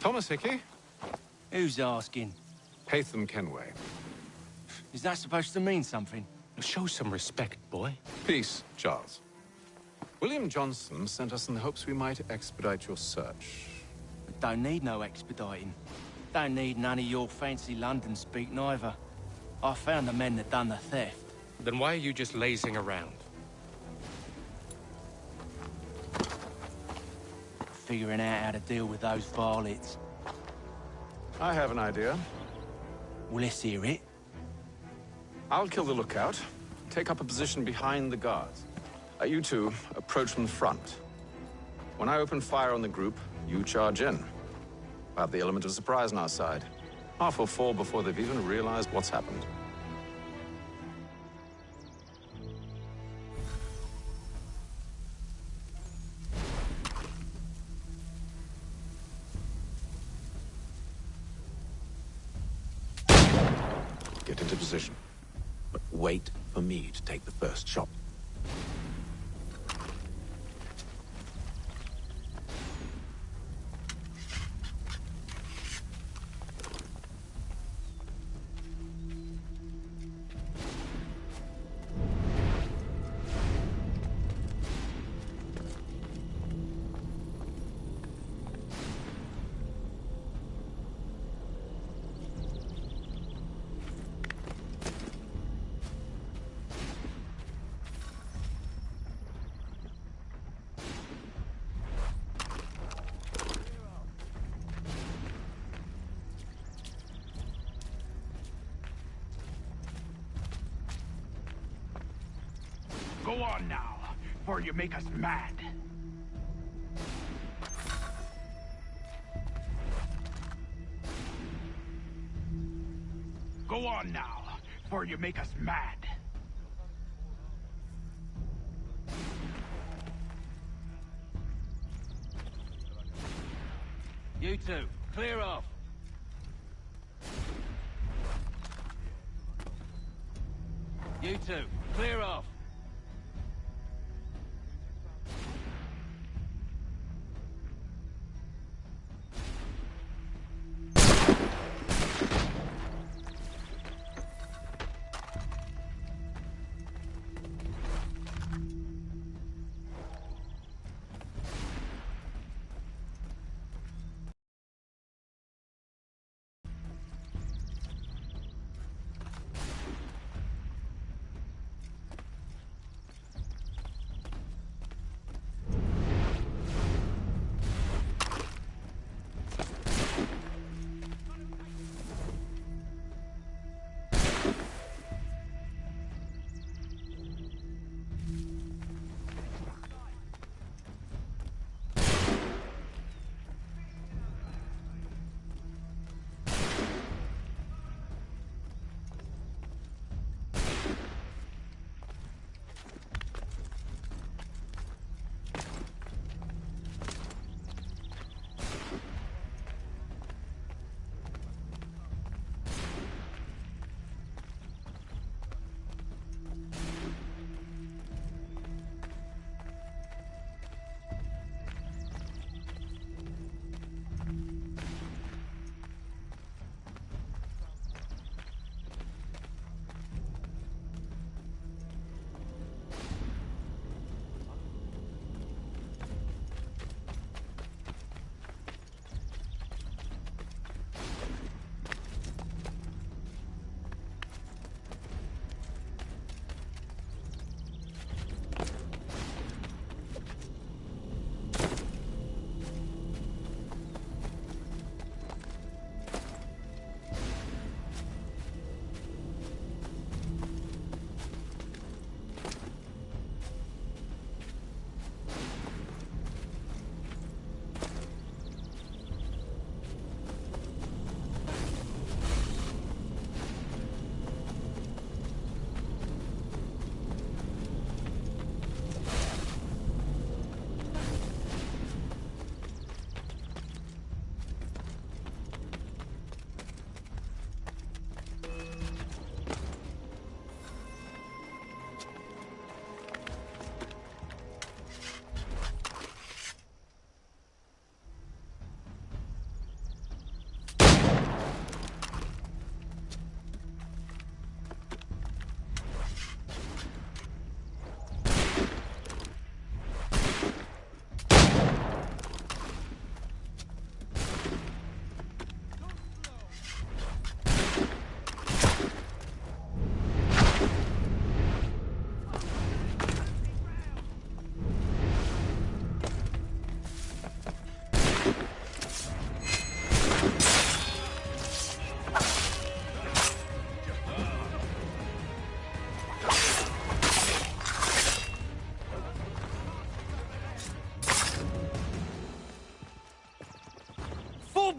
Thomas Hickey? Who's asking? Haytham Kenway. Is that supposed to mean something? Show some respect, boy. Peace, Charles. William Johnson sent us in the hopes we might expedite your search. Don't need no expediting. Don't need none of your fancy London speak neither. I found the men that done the theft. Then why are you just lazing around? Figuring out how to deal with those varlets. I have an idea. Well, let's hear it. I'll kill the lookout, take up a position behind the guards. You two approach from the front. When I open fire on the group, you charge in. We'll have the element of surprise on our side. Half will fall before they've even realized what's happened. Get into position. But wait for me to take the first shot. Go on now, before you make us mad. Go on now, before you make us mad. You two, clear off. You two, clear off.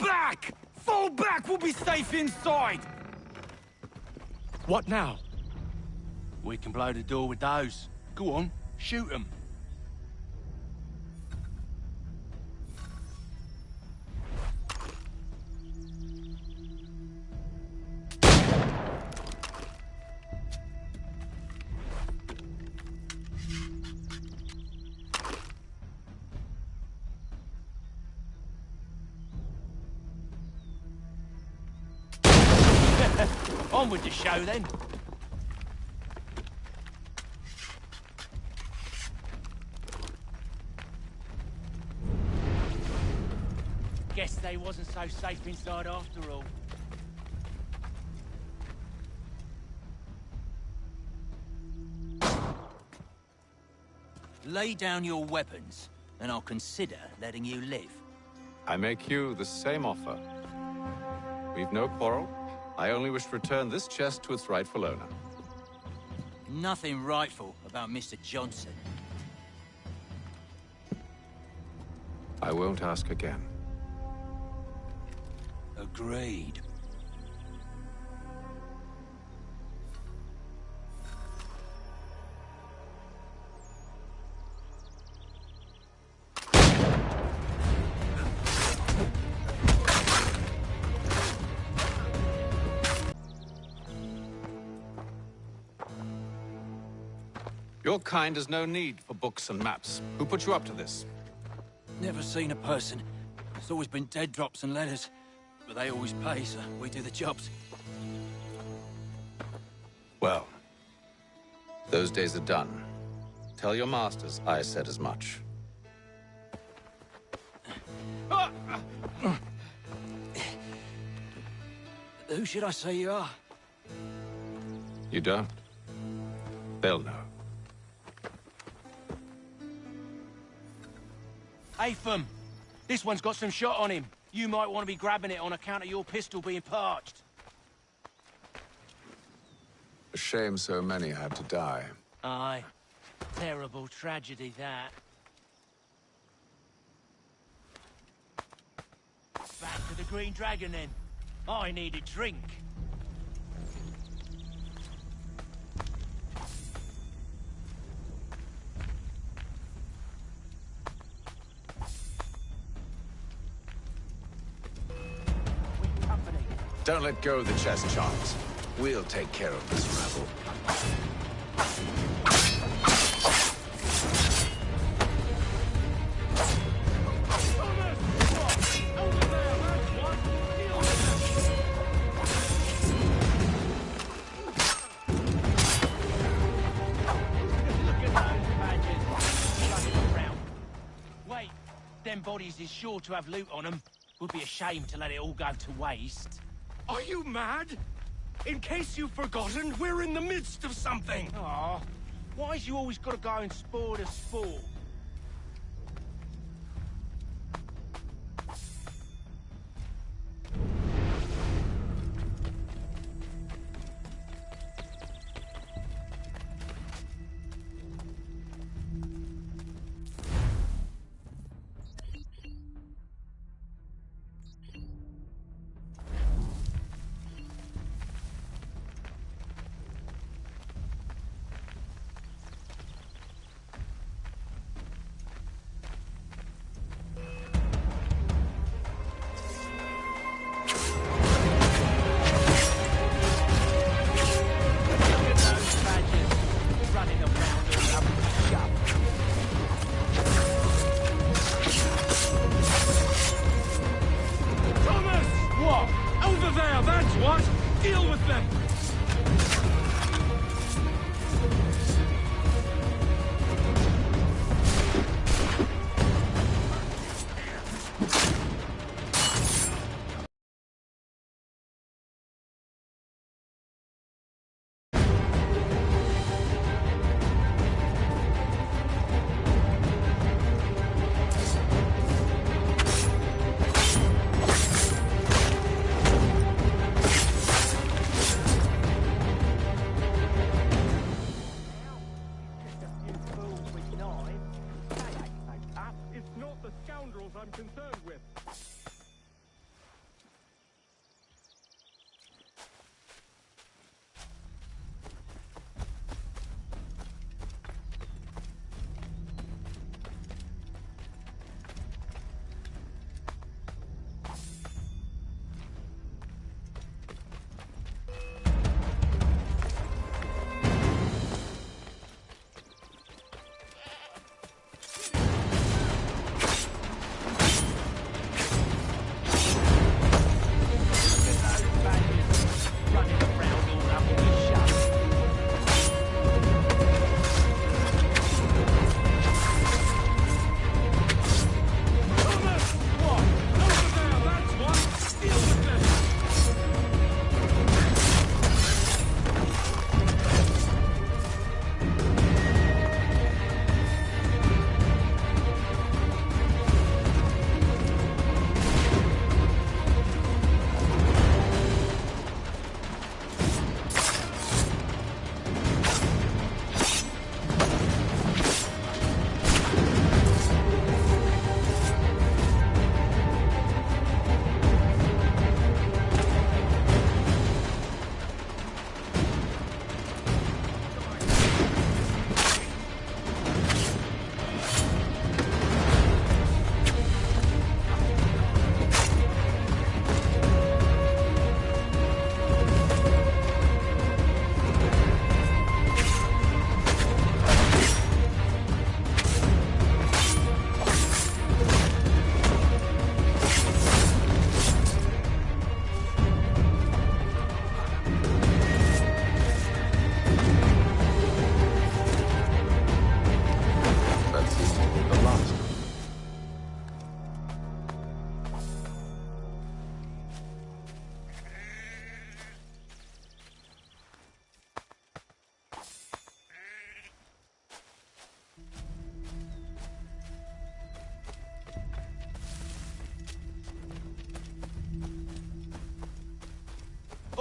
back! Fall back! We'll be safe inside! What now? We can blow the door with those. Go on, shoot them. On with the show, then. Guess they wasn't so safe inside after all. Lay down your weapons, and I'll consider letting you live. I make you the same offer. We've no quarrel. I only wish to return this chest to its rightful owner. Nothing rightful about Mr. Johnson. I won't ask again. Agreed. Your kind has no need for books and maps. Who put you up to this? Never seen a person. It's always been dead drops and letters. But they always pay, so we do the jobs. Well, those days are done. Tell your masters I said as much. Who should I say you are? You don't? They'll know. Atham, this one's got some shot on him. You might want to be grabbing it on account of your pistol being parched. A shame so many had to die. Aye. Terrible tragedy, that. Back to the Green Dragon, then. I need a drink. Don't let go of the chest, Charles. We'll take care of this rebel. Wait, them bodies is sure to have loot on them. Would be a shame to let it all go to waste. Are you mad? In case you've forgotten, we're in the midst of something! Aw, why's you always gotta go and spoil the sport?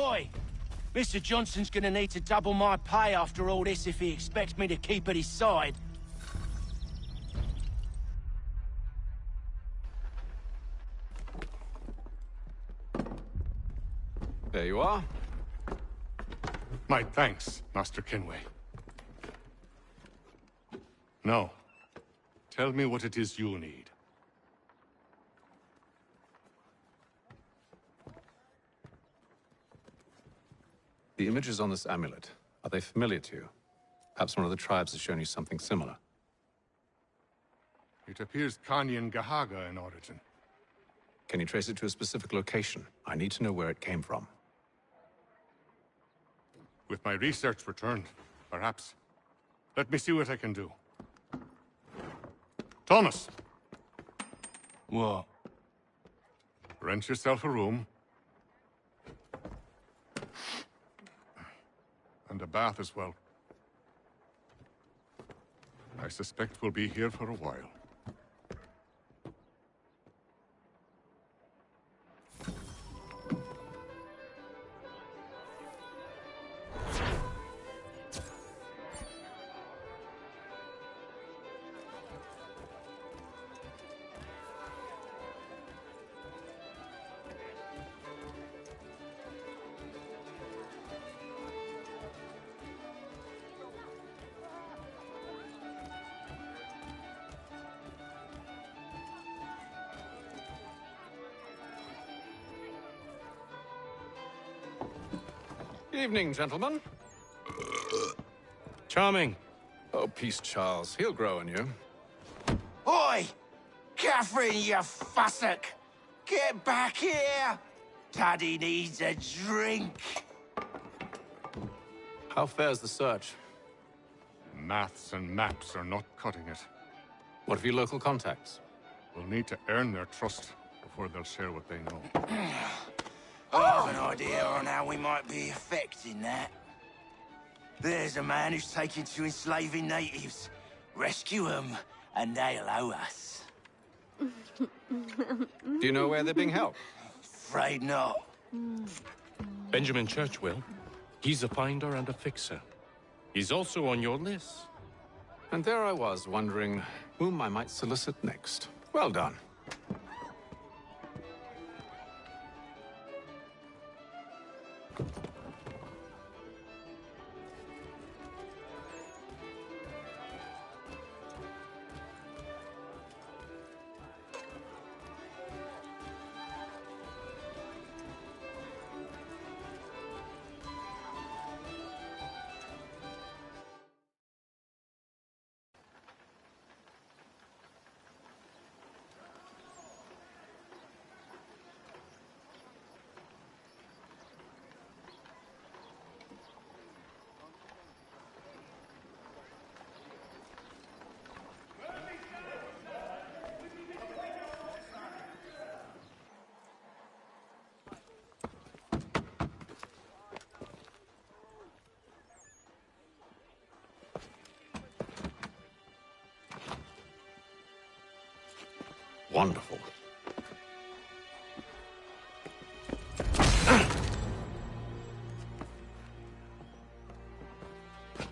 Oi! Mr. Johnson's gonna need to double my pay after all this if he expects me to keep at his side. There you are. My thanks, Master Kenway. Now, tell me what it is you need. The images on this amulet, are they familiar to you? Perhaps one of the tribes has shown you something similar. It appears Kanyan Gahaga in origin. Can you trace it to a specific location? I need to know where it came from. With my research returned, perhaps. Let me see what I can do. Thomas! What? Rent yourself a room. And a bath as well. I suspect we'll be here for a while. Evening, gentlemen. Charming. Oh, peace, Charles. He'll grow on you. Oi! Catherine, you fussock! Get back here! Daddy needs a drink! How fares the search? Maths and maps are not cutting it. What of your local contacts? We'll need to earn their trust before they'll share what they know. I have an idea on how we might be affecting that. There's a man who's taken to enslaving natives. Rescue them, and they'll owe us. Do you know where they're being held? Afraid not. Benjamin Churchwill. He's a finder and a fixer. He's also on your list. And there I was, wondering whom I might solicit next. Well done. Wonderful.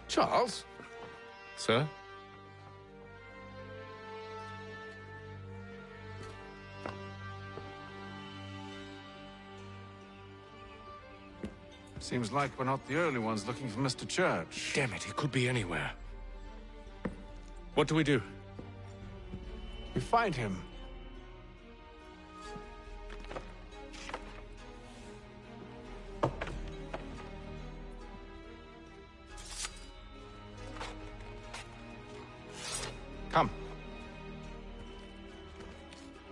Charles? Sir? Seems like we're not the only ones looking for Mr. Church. Damn it, he could be anywhere. What do we do? You find him. Come.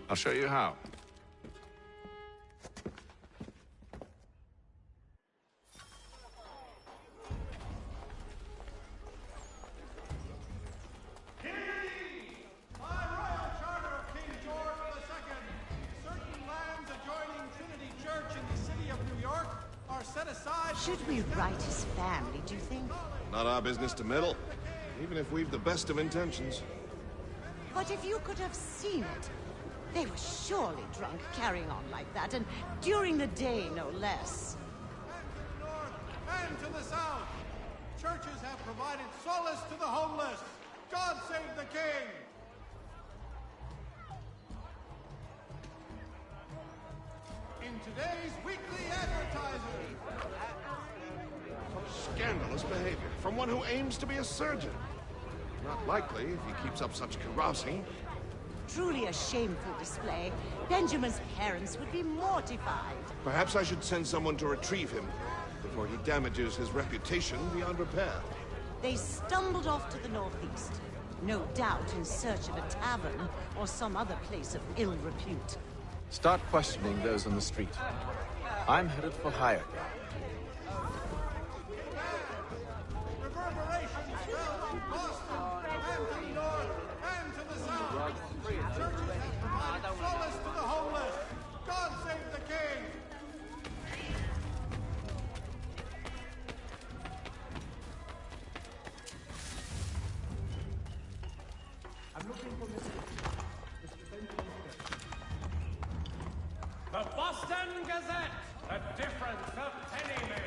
I'll show you how. Should we write his family, do you think? Not our business to meddle, even if we've the best of intentions. But if you could have seen it, they were surely drunk carrying on like that, and during the day, no less. and to the south. Churches have provided solace to the homeless. God save the king! In today's weekly advertising. Scandalous behavior from one who aims to be a surgeon. Not likely if he keeps up such carousing. Truly a shameful display. Benjamin's parents would be mortified. Perhaps I should send someone to retrieve him before he damages his reputation beyond repair. They stumbled off to the northeast. No doubt in search of a tavern or some other place of ill repute. Start questioning those on the street. I'm headed for higher ground. Reverberations fell from Boston and to the north and to the south. Churches have provided solace to the homeless. God save the king! The Boston Gazette, the difference of pennymen.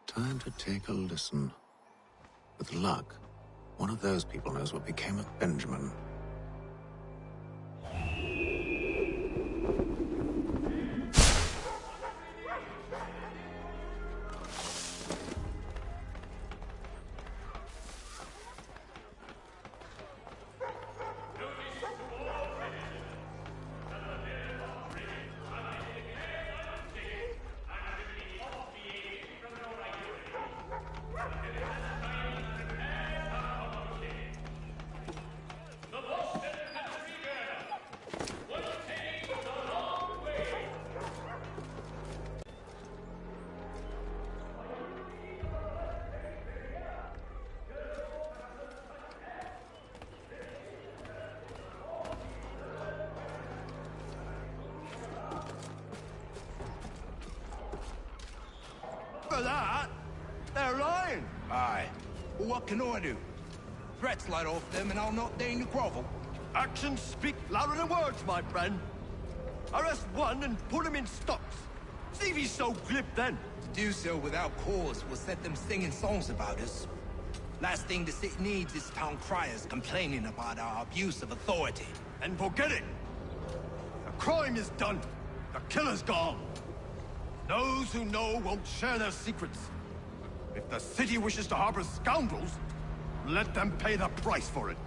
Time to take a listen. With luck, one of those people knows what became of Benjamin. For that, they're lying. Aye. Well, what can I do? Threats light off them and I'll not deign to grovel. Actions speak louder than words, my friend. Arrest one and put him in stocks. See if he's so glib then. To do so without cause will set them singing songs about us. Last thing the city needs is town criers complaining about our abuse of authority. And forget it! The crime is done. The killer's gone. Those who know won't share their secrets. If the city wishes to harbor scoundrels, let them pay the price for it.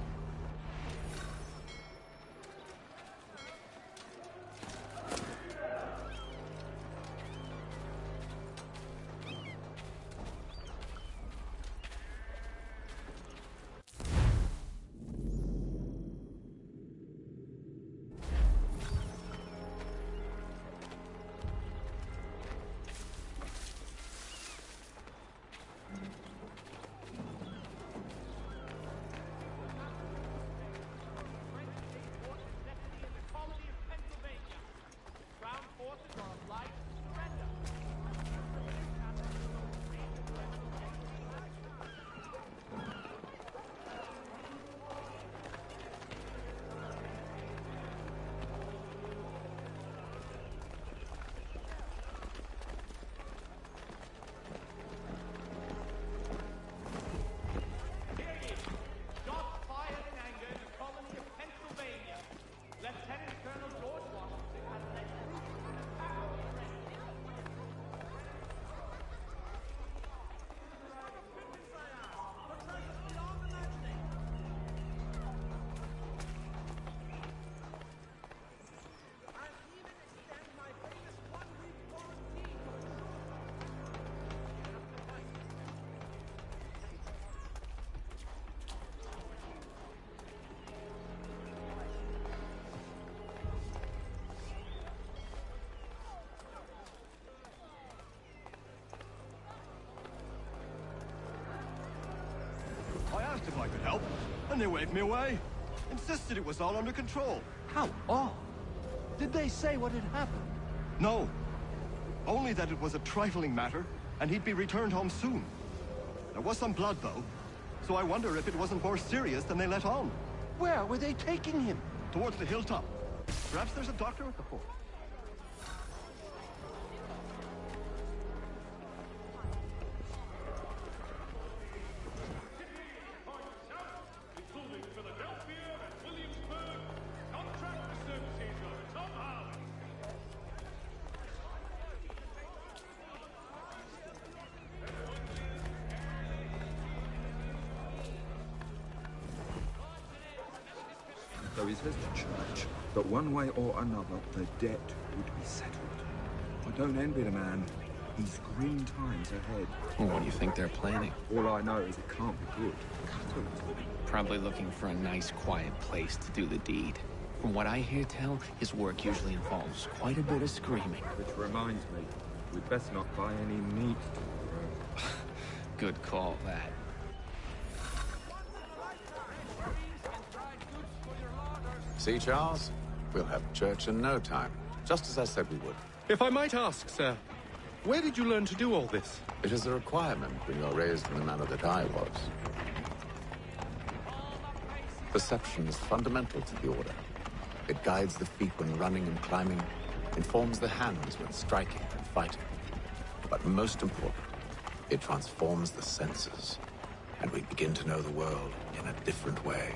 I asked if I could help, and they waved me away. Insisted it was all under control. How odd. Did they say what had happened? No. Only that it was a trifling matter, and he'd be returned home soon. There was some blood, though, so I wonder if it wasn't more serious than they let on. Where were they taking him? Towards the hilltop. Perhaps there's a doctor at the fort. So he says to church that one way or another the debt would be settled. I don't envy the man. He's grim times ahead. Well, what do you think they're planning? All I know is it can't be good. Probably looking for a nice, quiet place to do the deed. From what I hear tell, his work usually involves quite a bit of screaming. Which reminds me, we'd best not buy any meat tomorrow. Good call, that. See, Charles? We'll have church in no time, just as I said we would. If I might ask, sir, where did you learn to do all this? It is a requirement when you're raised in the manner that I was. Perception is fundamental to the Order. It guides the feet when running and climbing, informs the hands when striking and fighting. But most important, it transforms the senses, and we begin to know the world in a different way.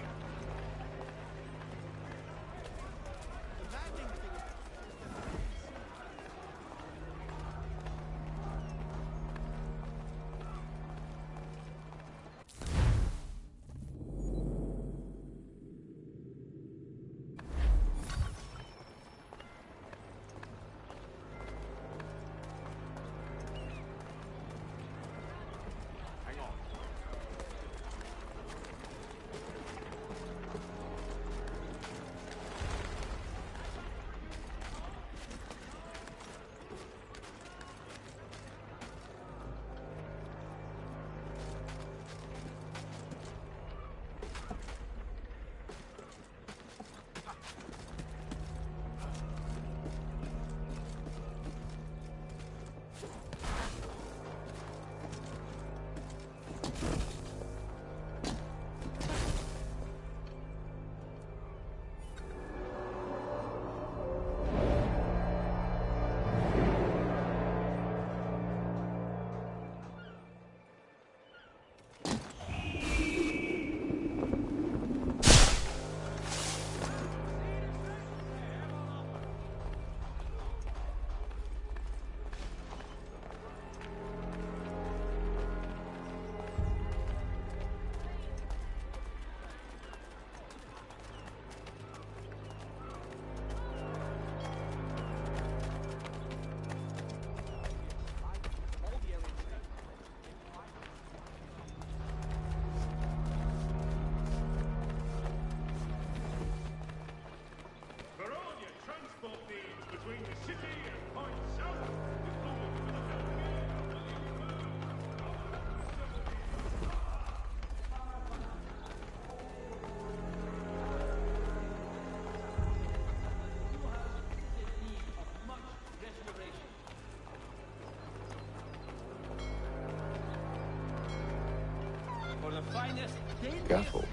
Careful.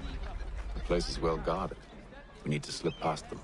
The place is well guarded. We need to slip past them.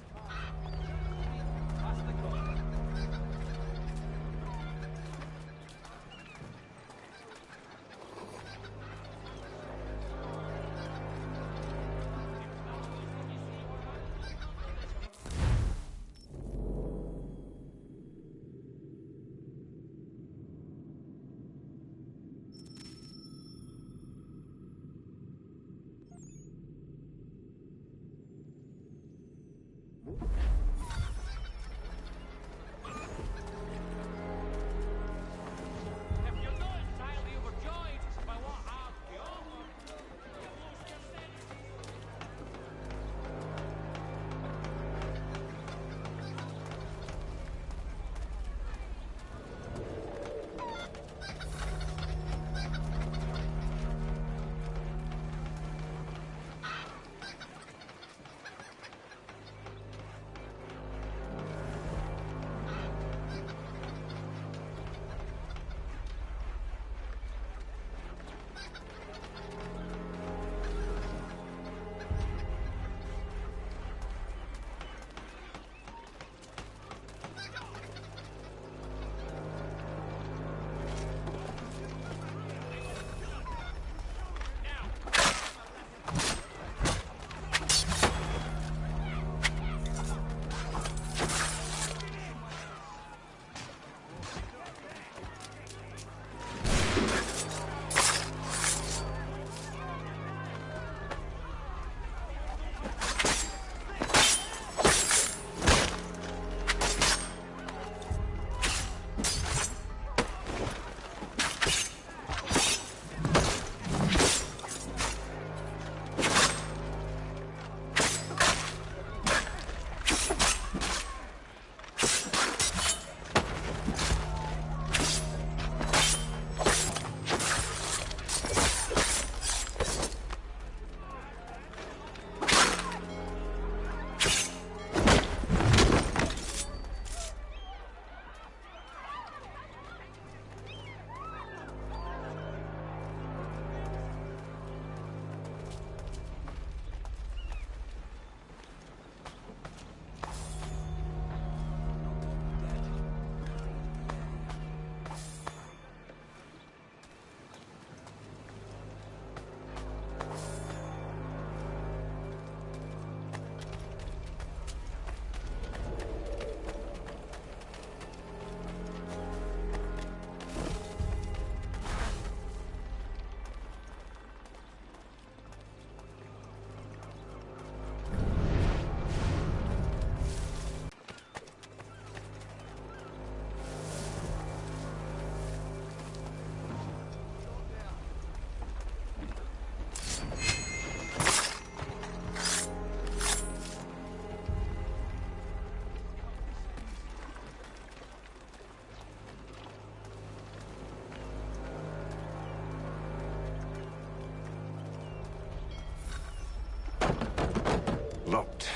Locked.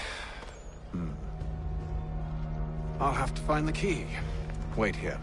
I'll have to find the key. Wait here.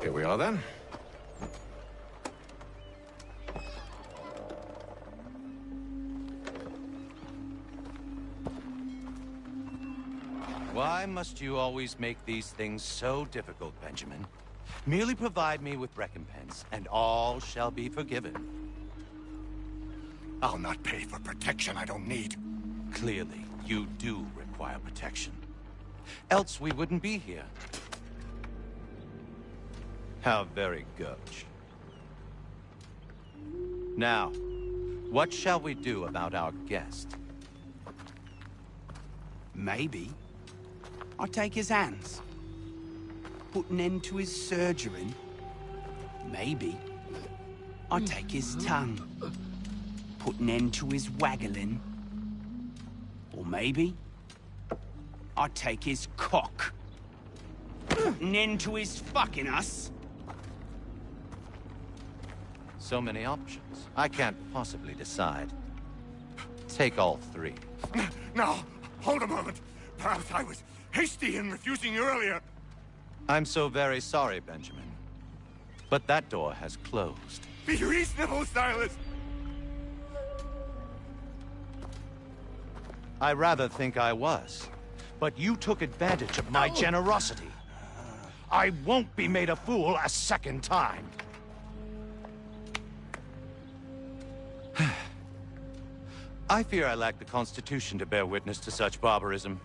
Here we are then. Why must you always make these things so difficult, Benjamin? Merely provide me with recompense, and all shall be forgiven. I'll not pay for protection I don't need. Clearly, you do require protection. Else we wouldn't be here. How very gauche. Now, what shall we do about our guest? Maybe I'll take his hands. Put an end to his surgering. Maybe I'll take his tongue. Put an end to his waggling. Or maybe I'll take his cock. Put an end to his fucking us. So many options. I can't possibly decide. Take all three. Now, hold a moment. Perhaps I was hasty in refusing you earlier. I'm so very sorry, Benjamin. But that door has closed. Be reasonable, Silas! I rather think I was. But you took advantage of my generosity. I won't be made a fool a second time. I fear I lack the constitution to bear witness to such barbarism.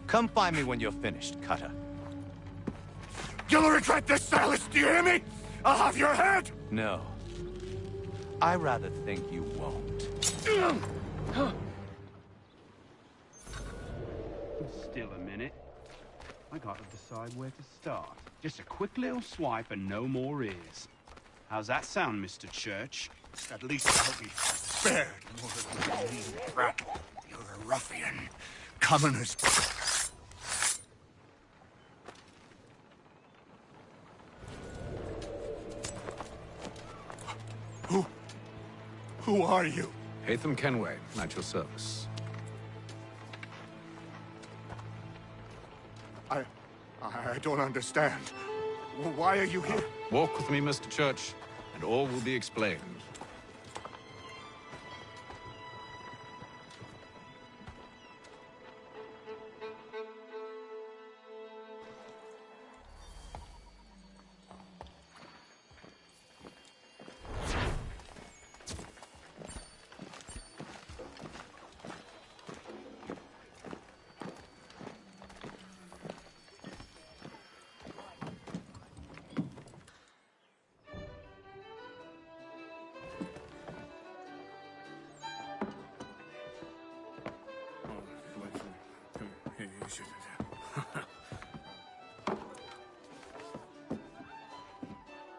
Come find me when you're finished, Cutter. You'll regret this, Silas, do you hear me? I'll have your head! No. I rather think you won't. Still a minute. I gotta decide where to start. Just a quick little swipe and no more ears. How's that sound, Mr. Church? At least I'll be spared more than you mean, brat. You're a ruffian. Coming as... Who are you? Hatham Kenway, at your service. I don't understand. Why are you here? Walk with me, Mr. Church, and all will be explained.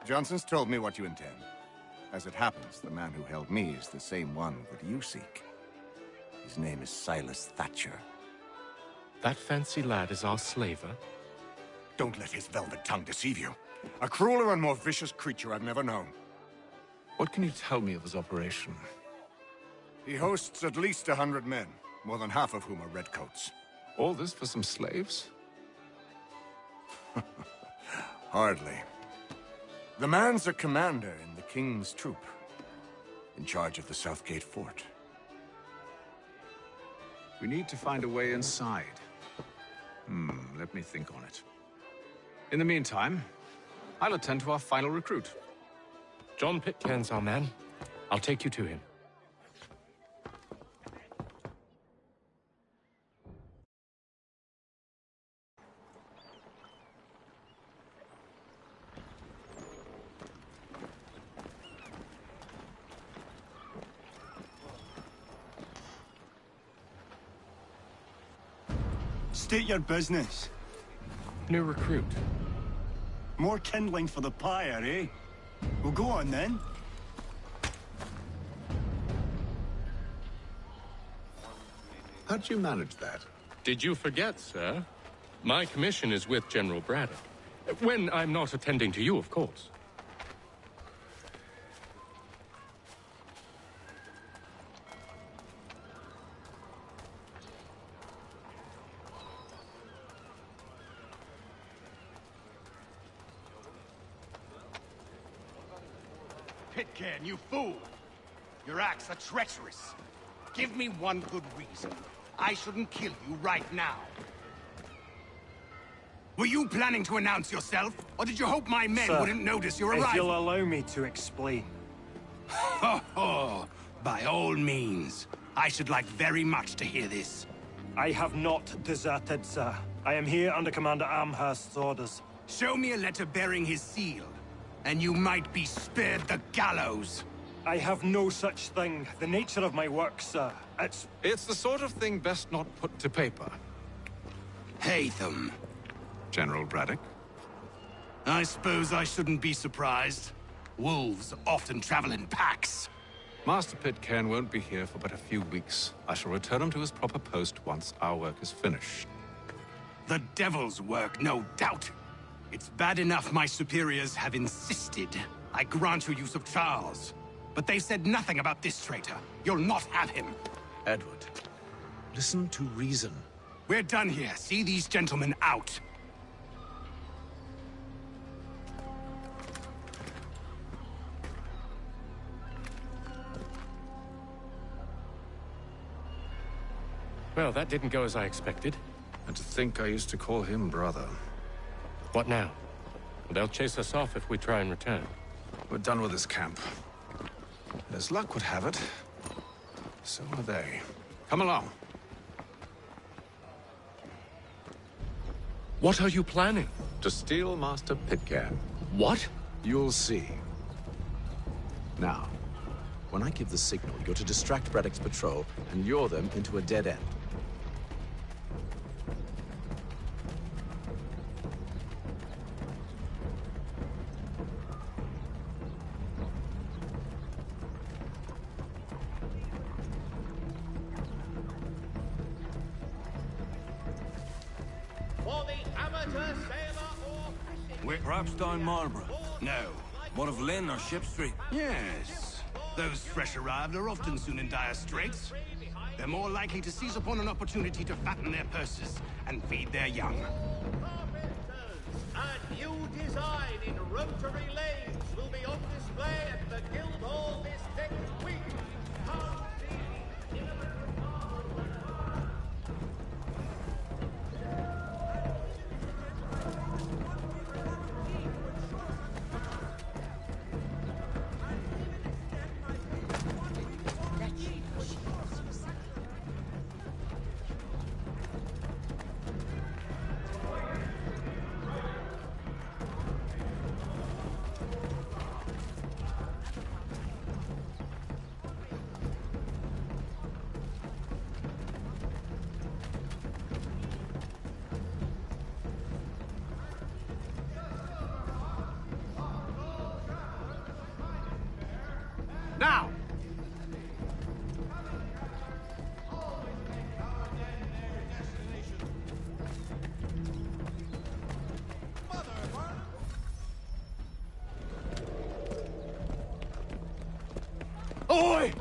Johnson's told me what you intend. As it happens, the man who held me is the same one that you seek. His name is Silas Thatcher. That fancy lad is our slaver? Don't let his velvet tongue deceive you. A crueler and more vicious creature I've never known. What can you tell me of his operation? He hosts at least 100 men, more than half of whom are redcoats. All this for some slaves? Hardly. The man's a commander in the King's troop, in charge of the Southgate Fort. We need to find a way inside. Let me think on it. In the meantime, I'll attend to our final recruit. John Pitcairn's our man. I'll take you to him. State your business. New recruit. More kindling for the pyre, eh? Well, go on then. How'd you manage that? Did you forget, sir? My commission is with General Braddock. When I'm not attending to you, of course. Pitcairn, you fool! Your acts are treacherous. Give me one good reason I shouldn't kill you right now. Were you planning to announce yourself, or did you hope my men Sir, wouldn't notice your arrival? if you'll allow me to explain. Oh, by all means. I should like very much to hear this. I have not deserted, sir. I am here under Commander Amherst's orders. Show me a letter bearing his seal, and you might be spared the gallows. I have no such thing. The nature of my work, sir, It's the sort of thing best not put to paper. Haytham. General Braddock? I suppose I shouldn't be surprised. Wolves often travel in packs. Master Pitcairn won't be here for but a few weeks. I shall return him to his proper post once our work is finished. The devil's work, no doubt. It's bad enough my superiors have insisted I grant you use of Charles. But they've said nothing about this traitor. You'll not have him. Edward, listen to reason. We're done here. See these gentlemen out. Well, that didn't go as I expected. And to think I used to call him brother. What now? They'll chase us off if we try and return. We're done with this camp. And as luck would have it, so are they. Come along. What are you planning? To steal Master Pitcairn. What? You'll see. Now, when I give the signal, you're to distract Braddock's patrol and lure them into a dead end. Perhaps down Marlborough? No. What of Lynn or Ship Street? Yes. Those fresh arrived are often soon in dire straits. They're more likely to seize upon an opportunity to fatten their purses and feed their young. A new design in rotary lanes will be on display at the Guildhall this next week. Come see the innovative Now! Oi!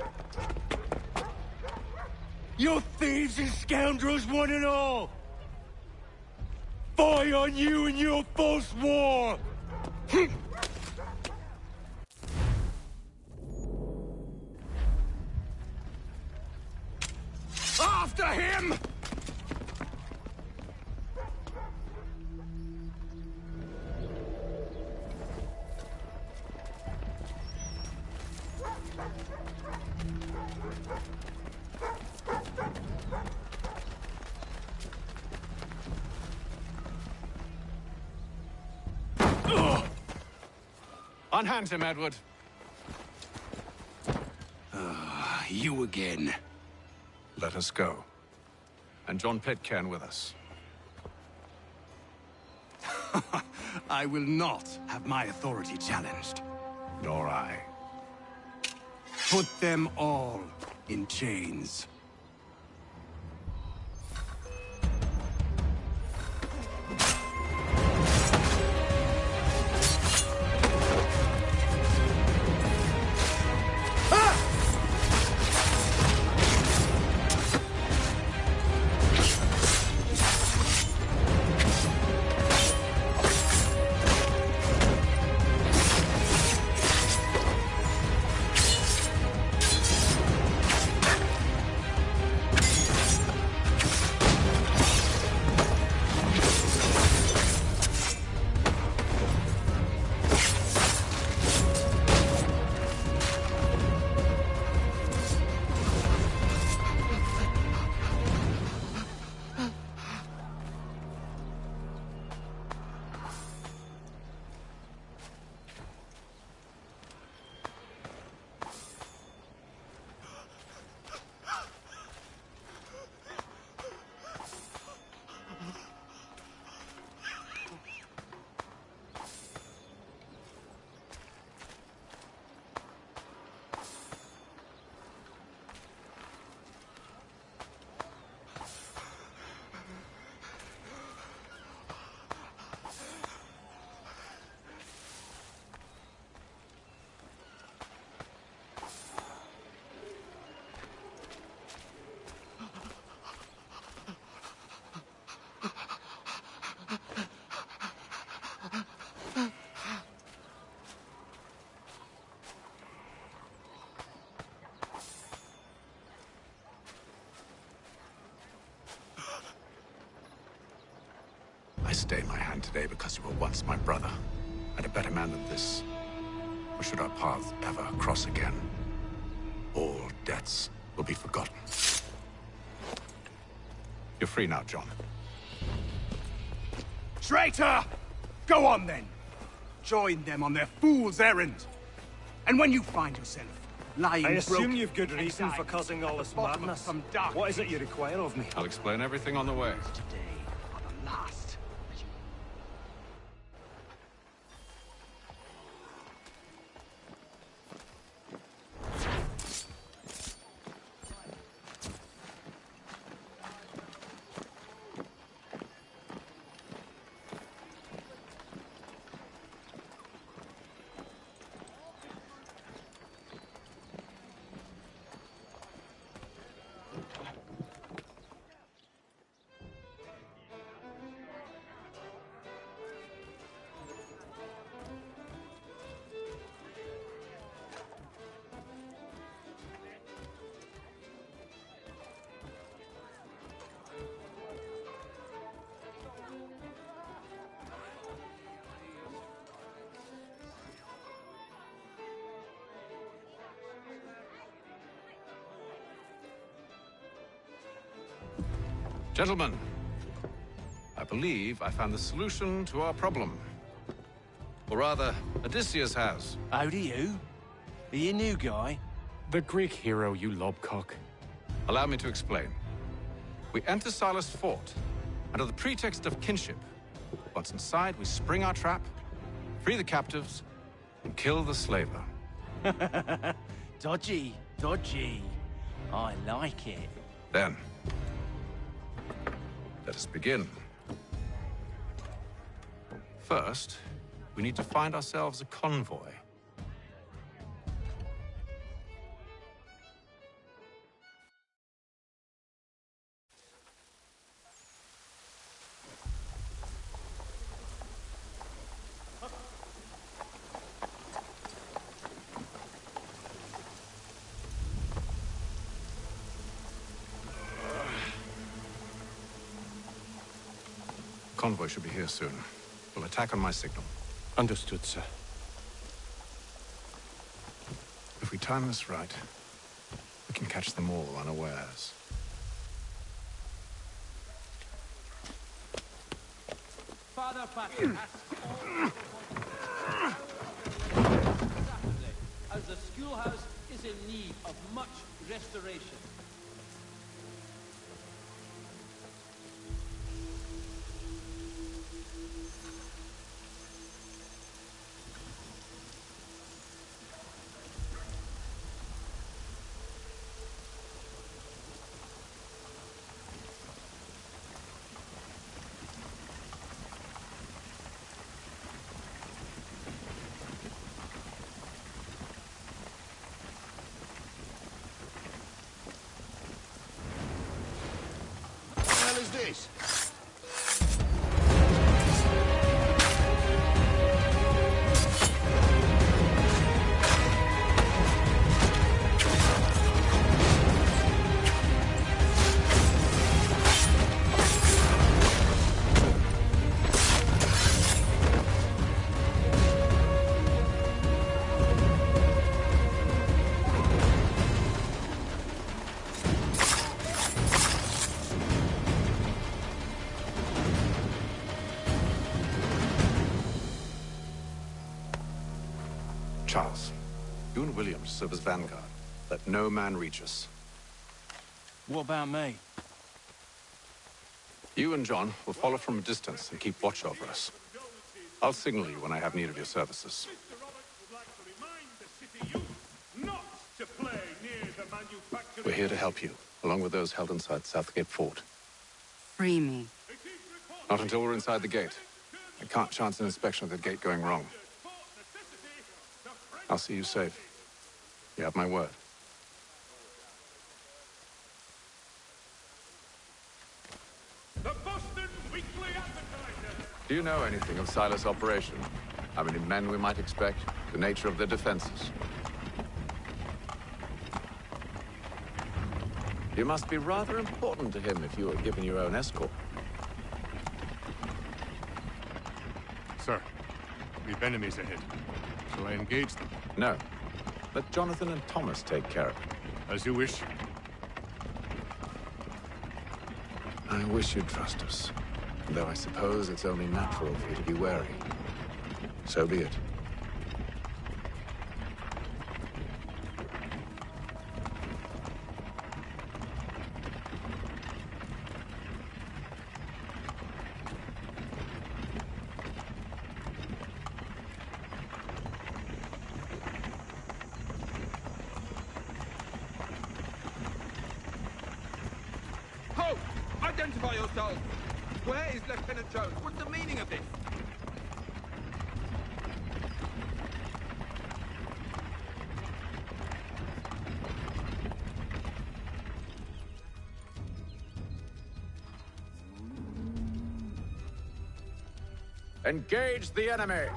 You thieves and scoundrels, one and all! Fie on you and your false war! After him! Unhand him, Edward. You again. Let us go. And John Pitcairn with us. I will not have my authority challenged. Nor I. Put them all in chains. I stay my hand today because you were once my brother, and a better man than this. Or should our paths ever cross again, all debts will be forgotten. You're free now, John. Traitor! Go on, then. Join them on their fool's errand. And when you find yourself lying I assume broken you've good reason for causing all this madness. What is it you require of me? I'll explain everything on the way. last. Gentlemen, I believe I found the solution to our problem. Or rather, Odysseus has. How do you? Are you a new guy? The Greek hero, you lobcock. Allow me to explain. We enter Silas' fort, under the pretext of kinship. Once inside, we spring our trap, free the captives, and kill the slaver. Dodgy, dodgy. I like it. Then, let us begin. First, we need to find ourselves a convoy. Convoy should be here soon. We'll attack on my signal. Understood, sir. If we time this right, we can catch them all unawares. Father Patrick as the schoolhouse is in need of much restoration. Is this? Charles, you and William serve as vanguard. Let no man reach us. What about me? You and John will follow from a distance and keep watch over us. I'll signal you when I have need of your services. We're here to help you, along with those held inside Southgate Fort. Free me. Not until we're inside the gate. I can't chance an inspection of the gate going wrong. I'll see you safe. You have my word. Do you know anything of Silas' operation? How many men we might expect? The nature of their defenses? You must be rather important to him if you were given your own escort. Sir, we've enemies ahead. Shall I engage them? No. Let Jonathan and Thomas take care of it. As you wish. I wish you'd trust us. Though I suppose it's only natural for you to be wary. So be it. Halt! Identify yourselves! Where is Lieutenant Jones? What's the meaning of this? Engage the enemy!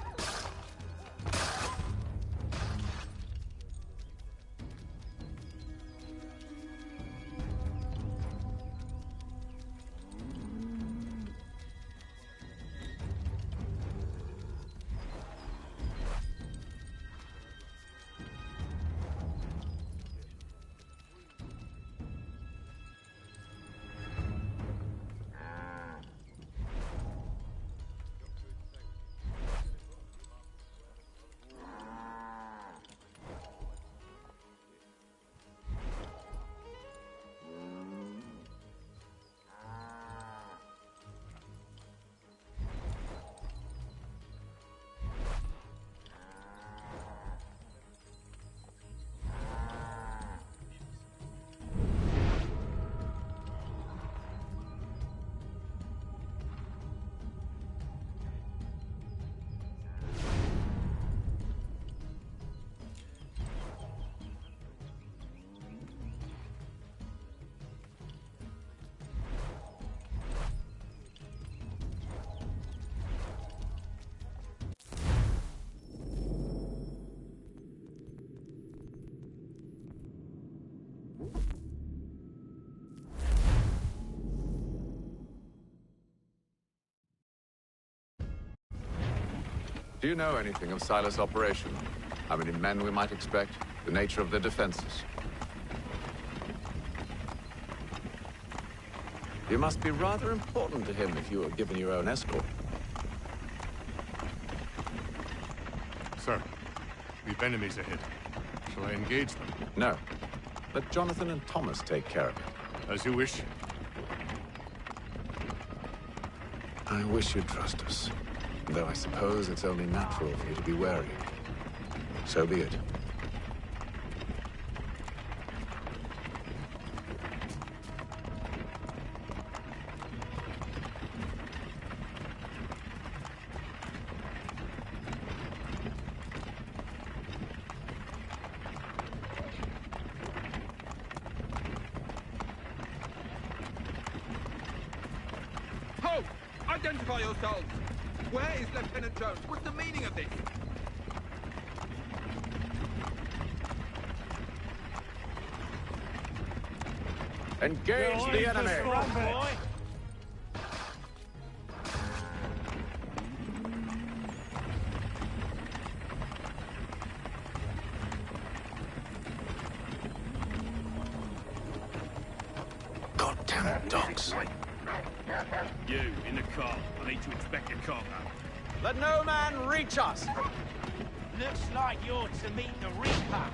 Do you know anything of Silas' operation? How many men we might expect? The nature of their defenses? You must be rather important to him if you are given your own escort. Sir, we've enemies ahead. Shall I engage them? No. Let Jonathan and Thomas take care of it. As you wish. I wish you'd trust us. Though I suppose it's only natural for you to be wary. So be it. Halt! Identify yourselves! Where is Lieutenant Jones? What's the meaning of this? Engage the enemy! Goddamn dogs. You, in the car. I need to inspect your cargo. Let no man reach us! Looks like you're to meet the Reaper.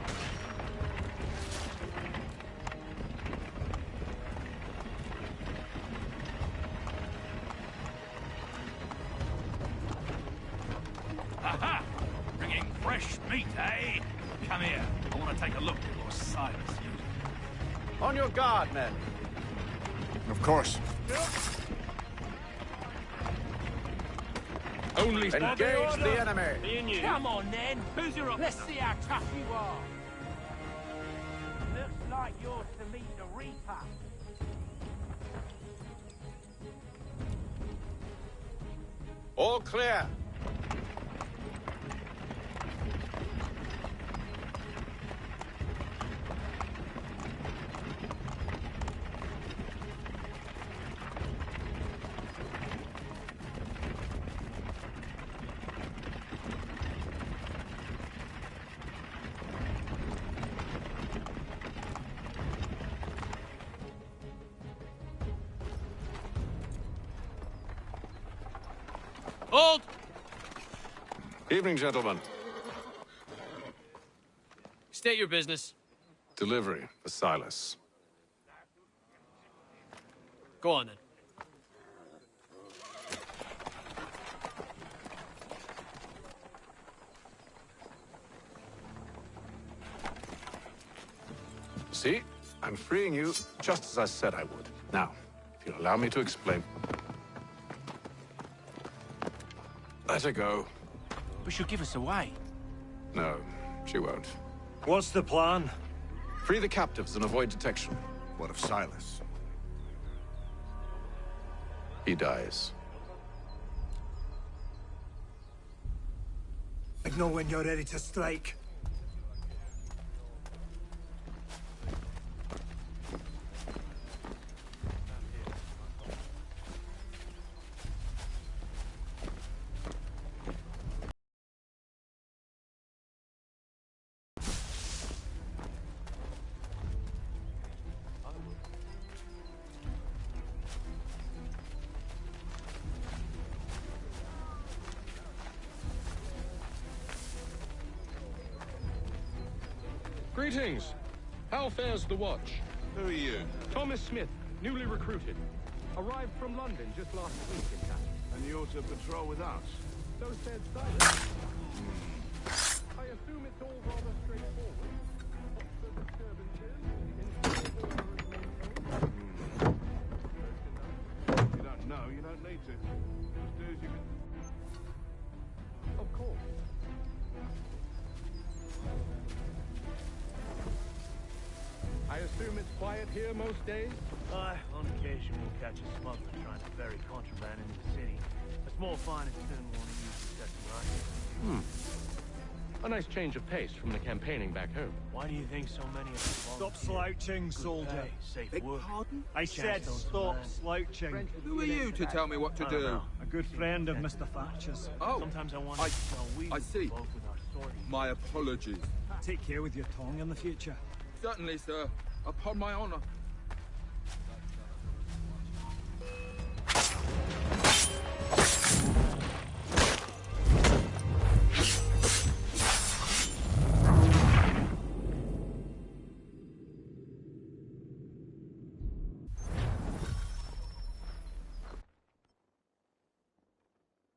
Aha! Bringing fresh meat, eh? Come here. I want to take a look before Silas uses it. On your guard, men. Of course. Only engage the enemy. Come on, then. Who's your officer? Let's see how tough you are. Looks like you're to meet the Reaper. All clear. Hold! Evening, gentlemen. State your business. Delivery for Silas. Go on, then. See? I'm freeing you just as I said I would. Now, if you'll allow me to explain. Let her go. But she'll give us away. No, she won't. What's the plan? Free the captives and avoid detection. What of Silas? He dies. I know when you're ready to strike. Greetings. How fares the watch? Who are you? Thomas Smith, newly recruited. Arrived from London just last week, in fact. And you're to patrol with us? So said Silas. I assume it's all rather straightforward. The disturbances, You don't know, you don't need to. Just do as you can. of course. I assume it's quiet here most days? On occasion we'll catch a smuggler trying to ferry contraband into the city. A small fine and soon won't usually set the right. A nice change of pace from the campaigning back home. Why do you think so many of us Stop slouching, soldier. safe work? Pardon? I said stop slouching. Who are you to tell me what to do? A good friend of Mr. Thatcher's. Oh, Sometimes I wonder how we I see. both with our swords. My apologies. Take care with your tongue in the future. Certainly, sir. Upon my honor.